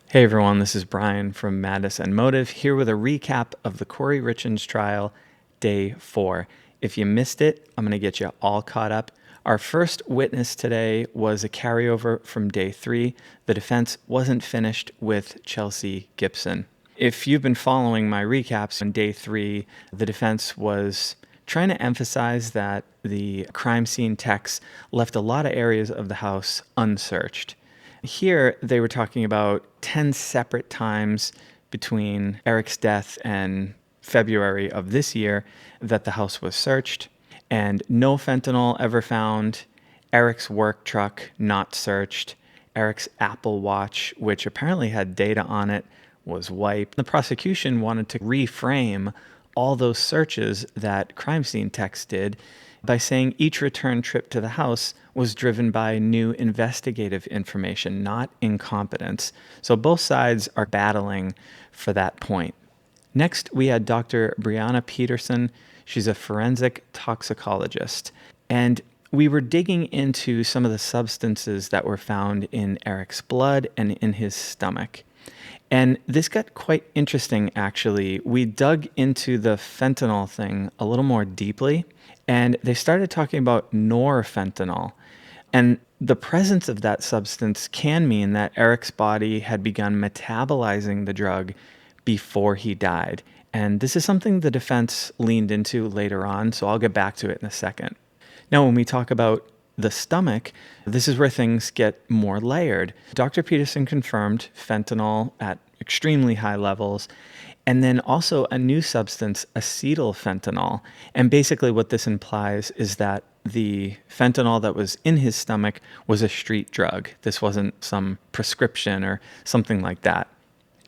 Hey everyone, this is Brian from Madness and Motive here with a recap of the Kouri Richins trial, day 4. If you missed it, I'm going to get you all caught up. Our first witness today was a carryover from day 3. The defense wasn't finished with Chelsea Gibson. If you've been following my recaps on day 3, the defense was trying to emphasize that the crime scene techs left a lot of areas of the house unsearched. Here, they were talking about 10 separate times between Eric's death and February of this year that the house was searched, and no fentanyl ever found, Eric's work truck not searched, Eric's Apple Watch, which apparently had data on it, was wiped. The prosecution wanted to reframe all those searches that crime scene techs did by saying each return trip to the house was driven by new investigative information, not incompetence. So both sides are battling for that point. Next, we had Dr. Brianna Peterson. She's a forensic toxicologist. And we were digging into some of the substances that were found in Eric's blood and in his stomach. And this got quite interesting, actually. We dug into the fentanyl thing a little more deeply, and they started talking about norfentanyl. And the presence of that substance can mean that Eric's body had begun metabolizing the drug before he died. And this is something the defense leaned into later on, so I'll get back to it in a second. Now, when we talk about the stomach, this is where things get more layered. Dr. Peterson confirmed fentanyl at extremely high levels, and then also a new substance, acetylfentanyl. And basically what this implies is that the fentanyl that was in his stomach was a street drug. This wasn't some prescription or something like that.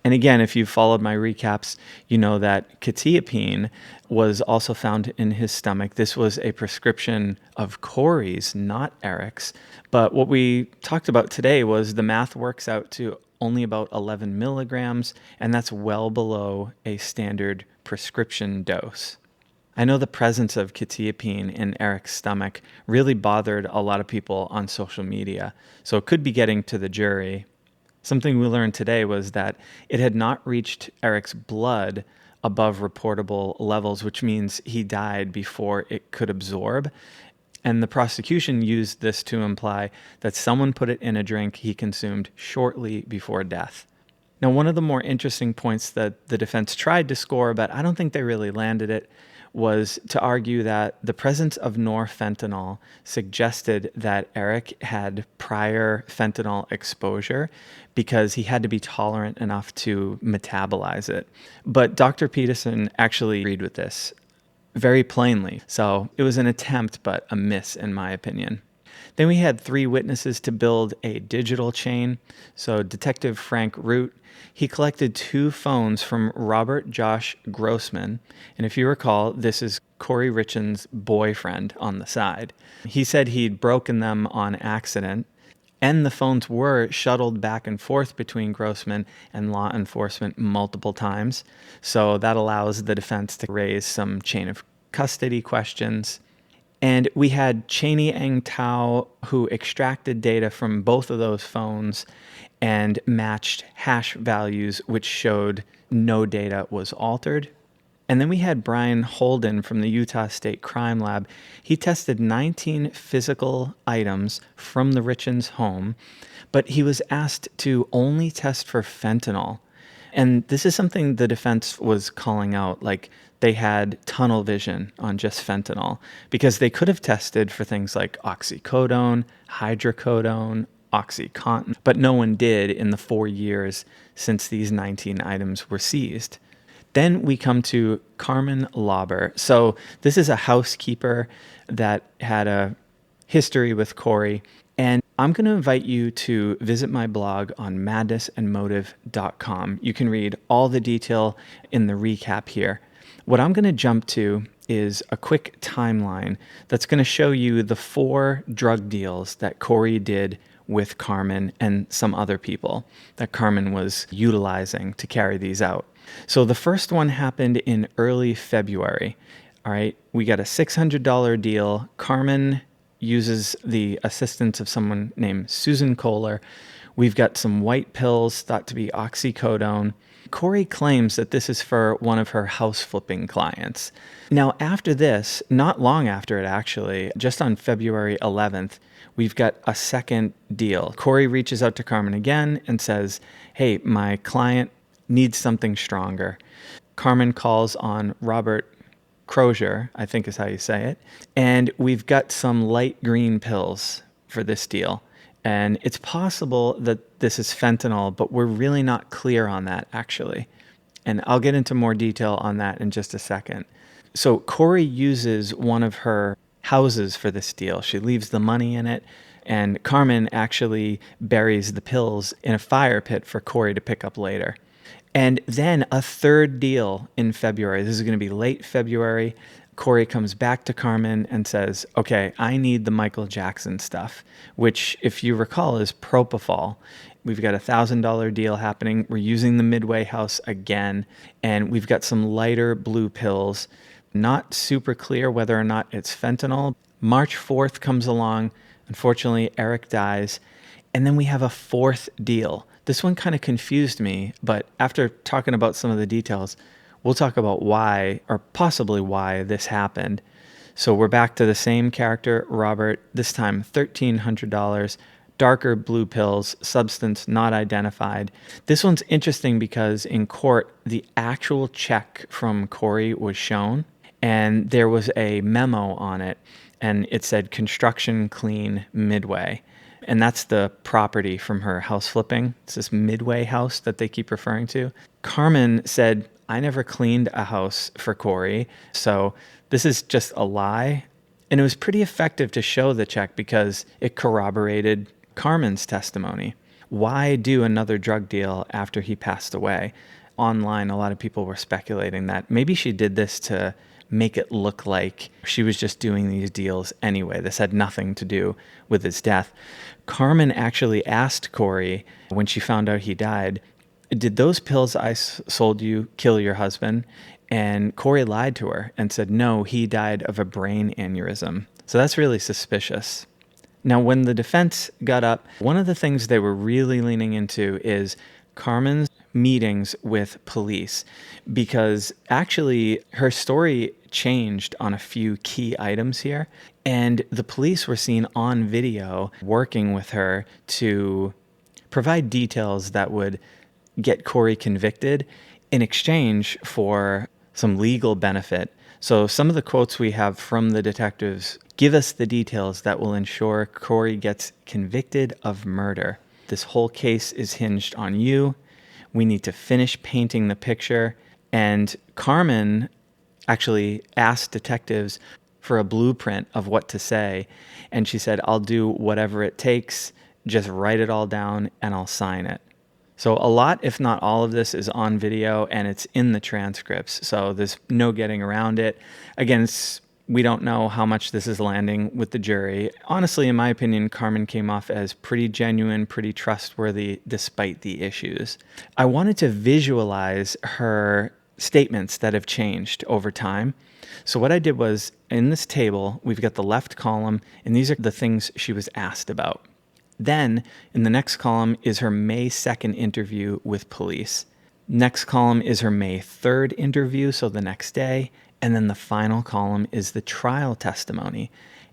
And again, if you've followed my recaps, you know that quetiapine was also found in his stomach. This was a prescription of Kouri's, not Eric's. But what we talked about today was the math works out to only about 11 milligrams, and that's well below a standard prescription dose. I know the presence of quetiapine in Eric's stomach really bothered a lot of people on social media, so it could be getting to the jury. Something we learned today was that it had not reached Eric's blood above reportable levels, which means he died before it could absorb. And the prosecution used this to imply that someone put it in a drink he consumed shortly before death. Now, one of the more interesting points that the defense tried to score, but I don't think they really landed it, was to argue that the presence of norfentanyl suggested that Eric had prior fentanyl exposure because he had to be tolerant enough to metabolize it. But Dr. Peterson actually agreed with this very plainly. So it was an attempt, but a miss in my opinion. Then we had 3 witnesses to build a digital chain. So Detective Frank Root, he collected 2 phones from Robert Josh Grossman. And if you recall, this is Kouri Richins' boyfriend on the side. He said he'd broken them on accident. And the phones were shuttled back and forth between Grossman and law enforcement multiple times. So that allows the defense to raise some chain of custody questions. And we had Cheney Eng Tao, who extracted data from both of those phones and matched hash values, which showed no data was altered. And then we had Brian Holden from the Utah State Crime Lab. He tested 19 physical items from the Richins home, but he was asked to only test for fentanyl. And this is something the defense was calling out, like they had tunnel vision on just fentanyl, because they could have tested for things like oxycodone, hydrocodone, OxyContin, but no one did in the 4 years since these 19 items were seized. Then we come to Carmen Lauber. So this is a housekeeper that had a history with Kouri. And I'm going to invite you to visit my blog on madnessandmotive.com. You can read all the detail in the recap here. What I'm going to jump to is a quick timeline that's going to show you the 4 drug deals that Kouri did with Carmen and some other people that Carmen was utilizing to carry these out. So the first one happened in early February. All right, we got a $600 deal. Carmen uses the assistance of someone named Susan Kohler, We've got some white pills thought to be oxycodone. Kouri claims that this is for one of her house flipping clients. Now, after this, not long after it actually, just on February 11th, we've got a second deal. Kouri reaches out to Carmen again and says, hey, my client needs something stronger. Carmen calls on Robert Crozier, I think is how you say it. And we've got some light green pills for this deal. And it's possible that this is fentanyl, but we're really not clear on that, actually. And I'll get into more detail on that in just a second. So Kouri uses one of her houses for this deal. She leaves the money in it, and Carmen actually buries the pills in a fire pit for Kouri to pick up later. And then a third deal in February. This is going to be late February. Kouri comes back to Carmen and says, okay, I need the Michael Jackson stuff, which, if you recall, is propofol. We've got a $1,000 deal happening. We're using the Midway house again, and we've got some lighter blue pills. Not super clear whether or not it's fentanyl. March 4th comes along. Unfortunately, Eric dies. And then we have a fourth deal. This one kind of confused me, but after talking about some of the details, we'll talk about why, or possibly why, this happened. So we're back to the same character, Robert, this time $1,300, darker blue pills, substance not identified. This one's interesting because in court, the actual check from Kouri was shown, and there was a memo on it, and it said construction clean Midway. And that's the property from her house flipping. It's this Midway house that they keep referring to. Carmen said, I never cleaned a house for Kouri, so this is just a lie. And it was pretty effective to show the check because it corroborated Carmen's testimony. Why do another drug deal after he passed away? Online, a lot of people were speculating that maybe she did this to make it look like she was just doing these deals anyway. This had nothing to do with his death. Carmen actually asked Kouri when she found out he died, did those pills I sold you kill your husband? And Kouri lied to her and said, no, he died of a brain aneurysm. So that's really suspicious. Now, when the defense got up, one of the things they were really leaning into is Carmen's meetings with police, because actually her story changed on a few key items here, and the police were seen on video working with her to provide details that would get Kouri convicted in exchange for some legal benefit. So some of the quotes we have from the detectives give us the details that will ensure Kouri gets convicted of murder. This whole case is hinged on you. We need to finish painting the picture. And Carmen actually asked detectives for a blueprint of what to say. And she said, I'll do whatever it takes. Just write it all down and I'll sign it. So a lot, if not all of this, is on video and it's in the transcripts. So there's no getting around it. Again, we don't know how much this is landing with the jury. Honestly, in my opinion, Carmen came off as pretty genuine, pretty trustworthy, despite the issues. I wanted to visualize her statements that have changed over time. So what I did was, in this table, we've got the left column, and these are the things she was asked about. Then, in the next column is her May 2nd interview with police. Next column is her May 3rd interview, so the next day. And then the final column is the trial testimony.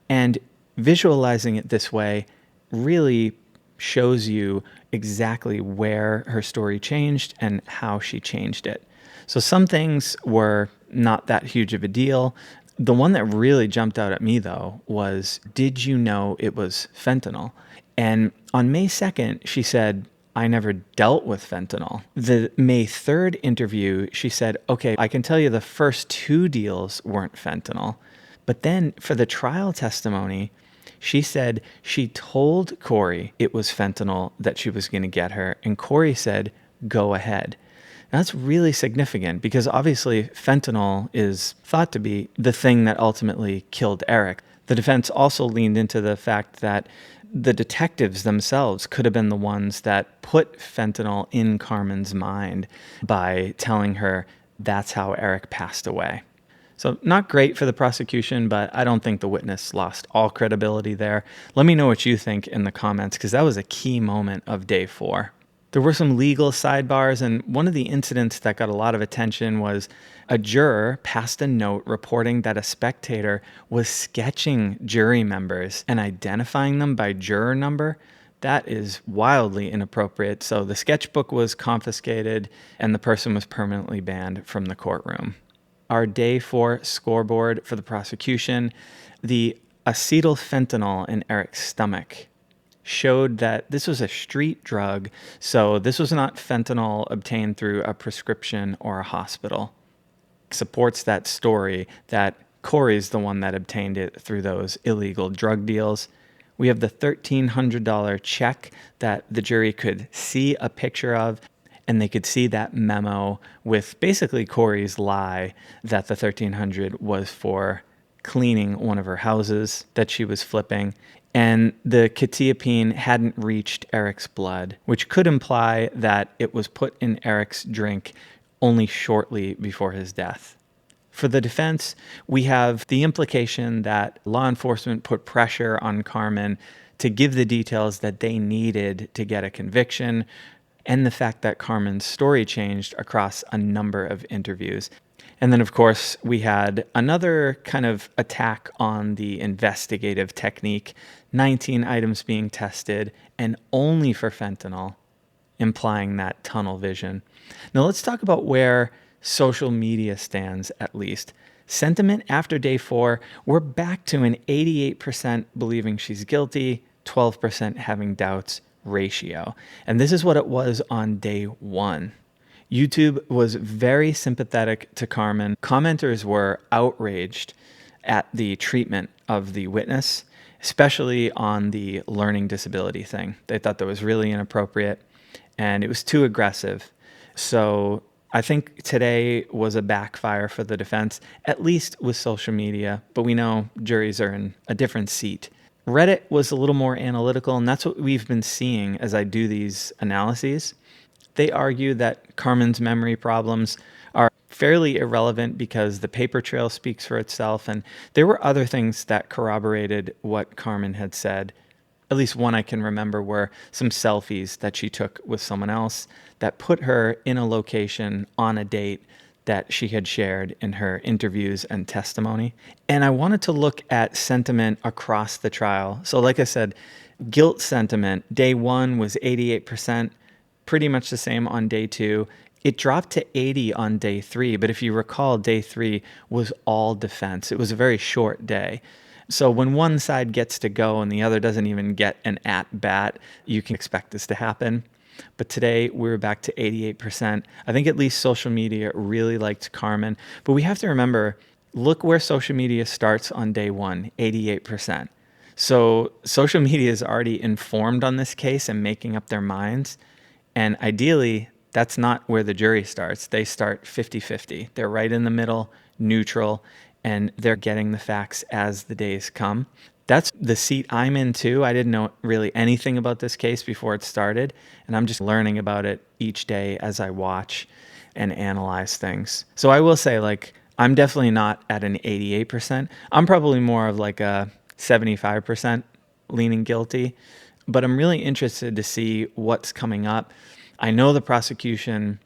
And visualizing it this way really shows you exactly where her story changed and how she changed it. So some things were not that huge of a deal. The one that really jumped out at me, though, was, did you know it was fentanyl? And on May 2nd, she said, I never dealt with fentanyl. The May 3rd interview, she said, okay, I can tell you the first two deals weren't fentanyl. But then for the trial testimony, she said she told Kouri it was fentanyl that she was going to get her. And Kouri said, go ahead. Now, that's really significant because obviously fentanyl is thought to be the thing that ultimately killed Eric. The defense also leaned into the fact that the detectives themselves could have been the ones that put fentanyl in Carmen's mind by telling her that's how Eric passed away. So not great for the prosecution, but I don't think the witness lost all credibility there. Let me know what you think in the comments, because that was a key moment of day 4. There were some legal sidebars, and one of the incidents that got a lot of attention was a juror passed a note reporting that a spectator was sketching jury members and identifying them by juror number. That is wildly inappropriate. So the sketchbook was confiscated and the person was permanently banned from the courtroom. Our day 4 scoreboard for the prosecution, the acetyl fentanyl in Eric's stomach showed that this was a street drug, so this was not fentanyl obtained through a prescription or a hospital. Supports that story that Kouri's the one that obtained it through those illegal drug deals. We have the $1,300 check that the jury could see a picture of, and they could see that memo with basically Kouri's lie that the $1,300 was for cleaning one of her houses that she was flipping. And the quetiapine hadn't reached Eric's blood, which could imply that it was put in Eric's drink only shortly before his death. For the defense, we have the implication that law enforcement put pressure on Carmen to give the details that they needed to get a conviction, and the fact that Carmen's story changed across a number of interviews. And then, of course, we had another kind of attack on the investigative technique, 19 items being tested, and only for fentanyl, implying that tunnel vision. Now, let's talk about where social media stands, at least. Sentiment after day 4, we're back to an 88% believing she's guilty, 12% having doubts ratio. And this is what it was on day 1. YouTube was very sympathetic to Carmen. Commenters were outraged at the treatment of the witness, especially on the learning disability thing. They thought that was really inappropriate and it was too aggressive. So I think today was a backfire for the defense, at least with social media, but we know juries are in a different seat. Reddit was a little more analytical, and that's what we've been seeing as I do these analyses. They argue that Carmen's memory problems are fairly irrelevant because the paper trail speaks for itself, and there were other things that corroborated what Carmen had said. At least one I can remember were some selfies that she took with someone else that put her in a location on a date that she had shared in her interviews and testimony. And I wanted to look at sentiment across the trial. So like I said, guilt sentiment, day 1 was 88%, pretty much the same on day 2. It dropped to 80 on day 3, but if you recall, day 3 was all defense. It was a very short day. So when one side gets to go and the other doesn't even get an at-bat, you can expect this to happen. But today we're back to 88%. I think at least social media really liked Carmen. But we have to remember, look where social media starts on day 1, 88%. So social media is already informed on this case and making up their minds. And ideally, that's not where the jury starts. They start 50-50. They're right in the middle, neutral, and they're getting the facts as the days come. That's the seat I'm in too. I didn't know really anything about this case before it started, and I'm just learning about it each day as I watch and analyze things. So I will say, like, I'm definitely not at an 88%. I'm probably more of like a 75% leaning guilty, but I'm really interested to see what's coming up. I know the prosecution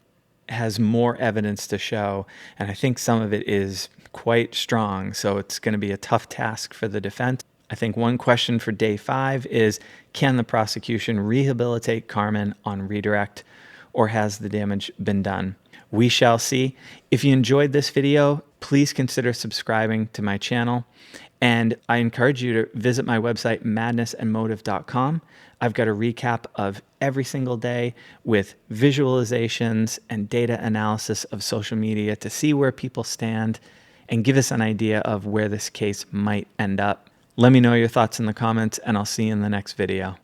has more evidence to show, and I think some of it is quite strong, so it's going to be a tough task for the defense. I think one question for day 5 is, can the prosecution rehabilitate Carmen on redirect, or has the damage been done? We shall see. If you enjoyed this video, please consider subscribing to my channel. And I encourage you to visit my website, madnessandmotive.com. I've got a recap of every single day with visualizations and data analysis of social media to see where people stand and give us an idea of where this case might end up. Let me know your thoughts in the comments, and I'll see you in the next video.